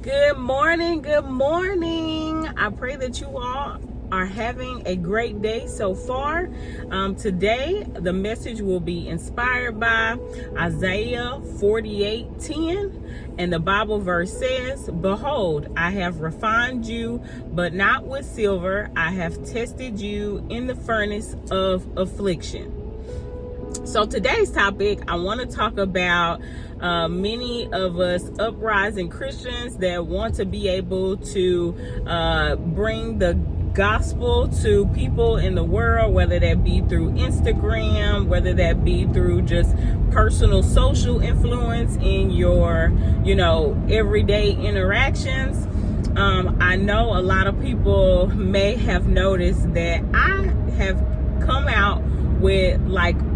Good morning. Good morning. I pray that you all are having a great day so far. Today, the message will be inspired by Isaiah 48:10. And the Bible verse says, "Behold, I have refined you, but not with silver. I have tested you in the furnace of affliction." So today's topic, I want to talk about many of us uprising Christians that want to be able to bring the gospel to people in the world, whether that be through Instagram, whether that be through just personal social influence in your, everyday interactions. I know a lot of people may have noticed that I have come out with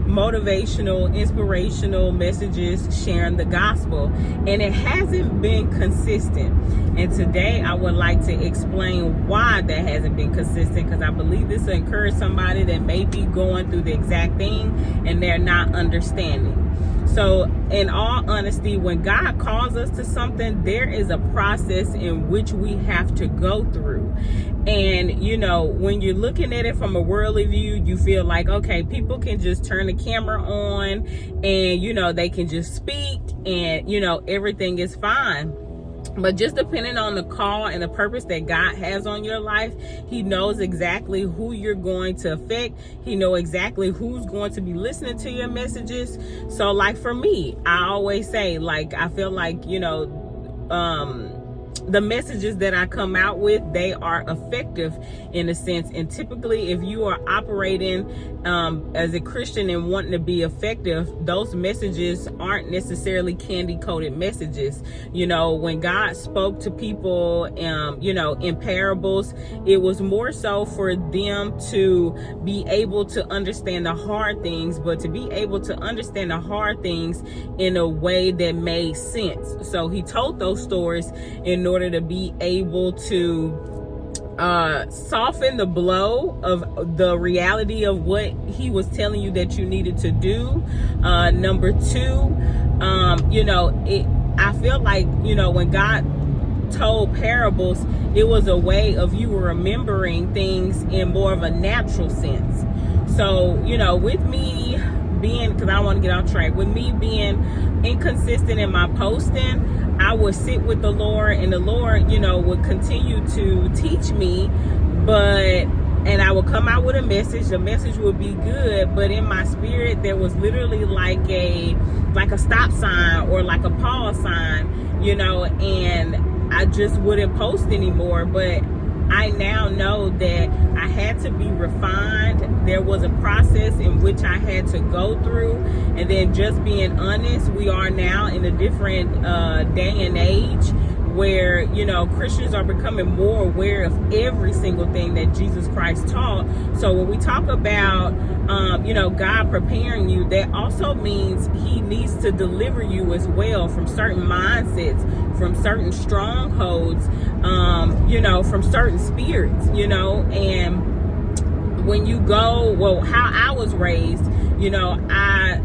motivational, inspirational messages sharing the gospel, and it hasn't been consistent. And today I would like to explain why that hasn't been consistent, because I believe this will encourage somebody that may be going through the exact thing and they're not understanding. So in all honesty, when God calls us to something, there is a process in which we have to go through. And, when you're looking at it from a worldly view, you feel like, okay, people can just turn the camera on and, they can just speak and, everything is fine. But just depending on the call and the purpose that God has on your life, He knows exactly who you're going to affect. He knows exactly who's going to be listening to your messages. So for me, I always say, I feel like, the messages that I come out with, they are effective in a sense. And typically, if you are operating as a Christian and wanting to be effective, those messages aren't necessarily candy-coated messages. When God spoke to people, in parables, it was more so for them to be able to understand the hard things, but to be able to understand the hard things in a way that made sense. So He told those stories in order to be able to soften the blow of the reality of what He was telling you that you needed to do. Number two, I feel like, when God told parables, it was a way of you remembering things in more of a natural sense. So, with me being, because I don't want to get off track, with me being inconsistent in my posting, I would sit with the Lord, and the Lord, would continue to teach me, and I would come out with a message. The message would be good, but in my spirit, there was literally like a stop sign or like a pause sign, and I just wouldn't post anymore. But I now know that I had to be refined. There was a process in which I had to go through. And then just being honest, we are now in a different day and age where, Christians are becoming more aware of every single thing that Jesus Christ taught. So when we talk about, God preparing you, that also means He needs to deliver you as well from certain mindsets, from certain strongholds, from certain spirits, and when you go, how I was raised, I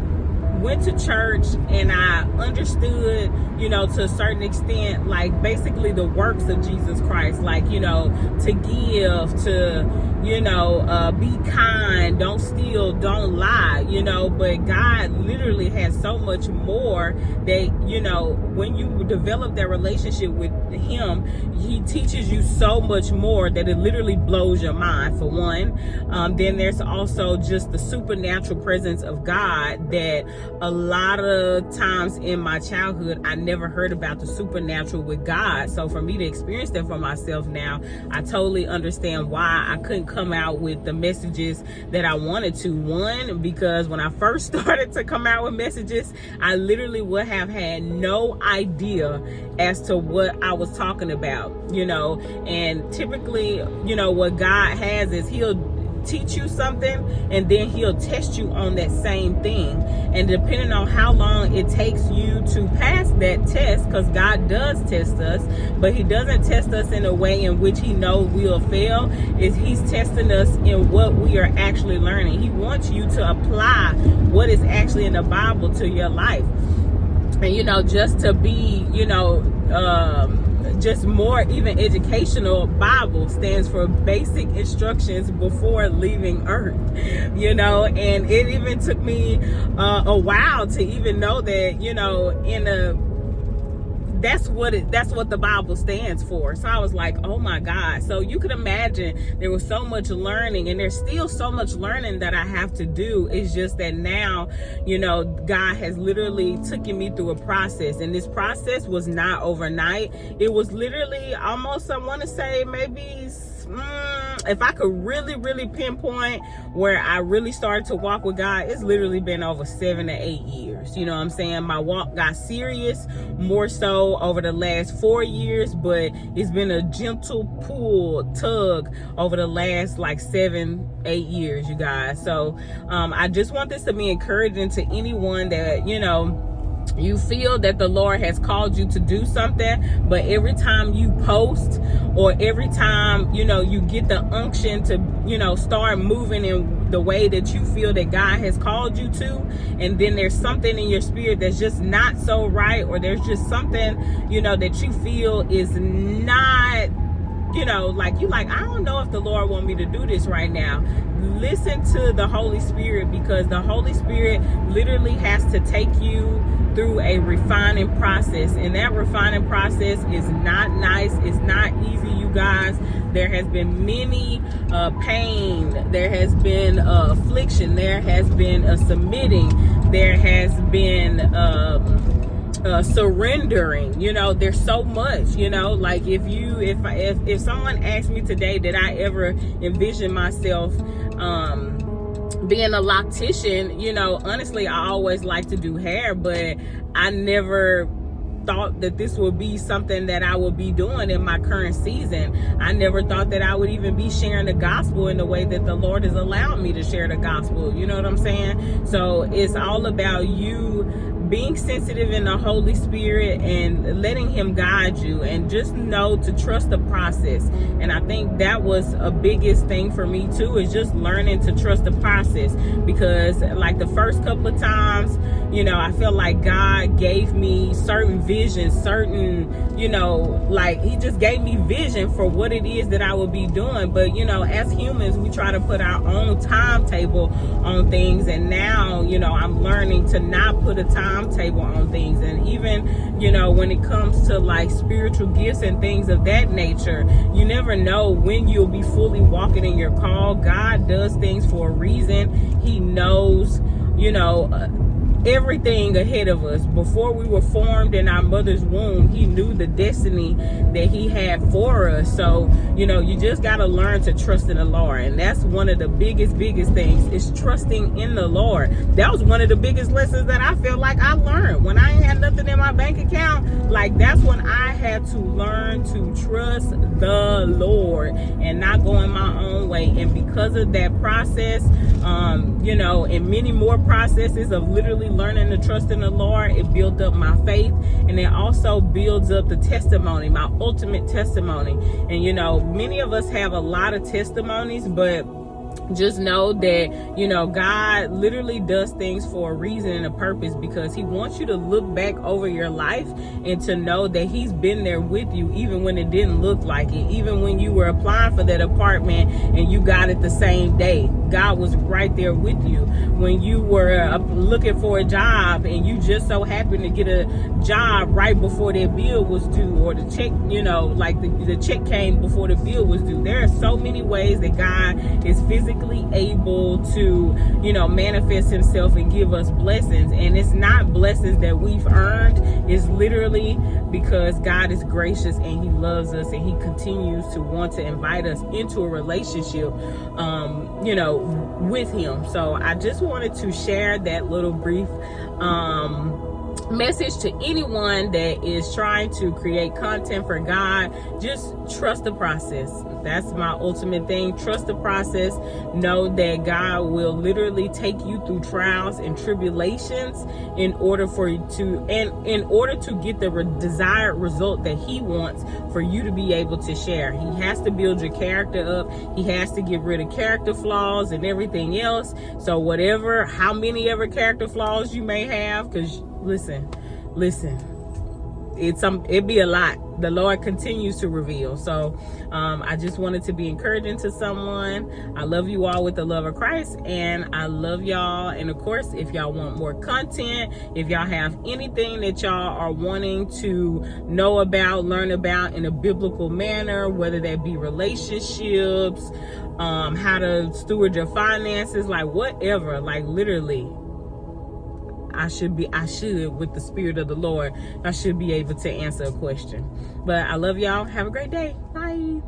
went to church and I understood, to a certain extent, basically the works of Jesus Christ, to give, to, be kind, don't steal, don't lie, but God literally has so much more that, when you develop that relationship with Him, He teaches you so much more that it literally blows your mind, for one. Then there's also just the supernatural presence of God that a lot of times in my childhood, I never heard about the supernatural with God. So for me to experience that for myself now, I totally understand why I couldn't come out with the messages that I wanted to. One, because when I first started to come out with messages, I literally would have had no idea as to what I was talking about, and typically, what God has is He'll teach you something and then He'll test you on that same thing, and depending on how long it takes you to pass that test, because God does test us, but He doesn't test us in a way in which He knows we'll fail. He's testing us in what we are actually learning. He wants you to apply what is actually in the Bible to your life, and just to be just more even educational. Bible stands for basic instructions before leaving earth, you know. And it even took me a while to even know that, you know, that's what the Bible stands for. So I was like, oh my God. So you could imagine there was so much learning, and there's still so much learning that I have to do. It's just that now, you know, God has literally taken me through a process, and this process was not overnight. It was literally almost, I want to say maybe, if I could really pinpoint where I really started to walk with God, it's literally been over 7 to 8 years. You know what I'm saying? My walk got serious more so over the last 4 years, but it's been a gentle tug over the last like 7-8 years, you guys. So I just want this to be encouraging to anyone that, you know, you feel that the Lord has called you to do something, but every time you post, or every time, you know, you get the unction to, you know, start moving in the way that you feel that God has called you to, and then there's something in your spirit that's just not so right, or there's just something, you know, that you feel is not, you know, like, you like, I don't know if the Lord want me to do this right now. Listen to the Holy Spirit, because the Holy Spirit literally has to take you through a refining process, and that refining process is not nice. It's not easy, you guys. There has been many pain, there has been affliction, there has been a submitting, there has been surrendering. You know, there's so much, you know. Like, if someone asked me today, did I ever envision myself being a loctician, you know, honestly, I always like to do hair, but I never thought that this would be something that I would be doing in my current season. I never thought that I would even be sharing the gospel in the way that the Lord has allowed me to share the gospel. You know what I'm saying? So it's all about you being sensitive in the Holy Spirit and letting him guide you, and just know to trust the process. And I think that was a biggest thing for me too, is just learning to trust the process, because like the first couple of times, you know, I feel like God gave me certain visions, certain, you know, like he just gave me vision for what it is that I would be doing. But, you know, as humans, we try to put our own timetable on things. And now, you know, I'm learning to not put a timetable on things. And even, you know, when it comes to like spiritual gifts and things of that nature, you never know when you'll be fully walking in your call. God does things for a reason. He knows, you know, everything ahead of us. Before we were formed in our mother's womb, he knew the destiny that he had for us. So, you know, you just got to learn to trust in the Lord. And that's one of the biggest things, is trusting in the Lord. That was one of the biggest lessons that I feel like I learned when I ain't had nothing in my bank account. Like, that's when I had to learn to trust the Lord and not go in my own way. And because of that process, you know, and many more processes of literally learning to trust in the Lord, it built up my faith, and it also builds up the testimony, my ultimate testimony. And, you know, many of us have a lot of testimonies, but just know that, you know, God literally does things for a reason and a purpose, because he wants you to look back over your life and to know that he's been there with you, even when it didn't look like it. Even when you were applying for that apartment and you got it the same day, God was right there with you. When you were looking for a job and you just so happened to get a job right before their bill was due, or the check, you know, like the check came before the bill was due. There are so many ways that God is physically able to, you know, manifest himself and give us blessings. And it's not blessings that we've earned. It's literally because God is gracious and he loves us, and he continues to want to invite us into a relationship, you know, with him. So I just wanted to share that little brief message to anyone that is trying to create content for God. Just trust the process. That's my ultimate thing. Trust the process. Know that God will literally take you through trials and tribulations in order for you to, and in order to get the desired result that he wants for you to be able to share. He has to build your character up. He has to get rid of character flaws and everything else. So whatever, how many ever character flaws you may have, because listen, it'd be a lot. The Lord continues to reveal. So I just wanted to be encouraging to someone. I love you all with the love of Christ, and I love y'all. And of course, if y'all want more content, if y'all have anything that y'all are wanting to know about, learn about in a biblical manner, whether that be relationships, how to steward your finances, like whatever, like literally, I should, with the Spirit of the Lord, I should be able to answer a question. But I love y'all. Have a great day. Bye.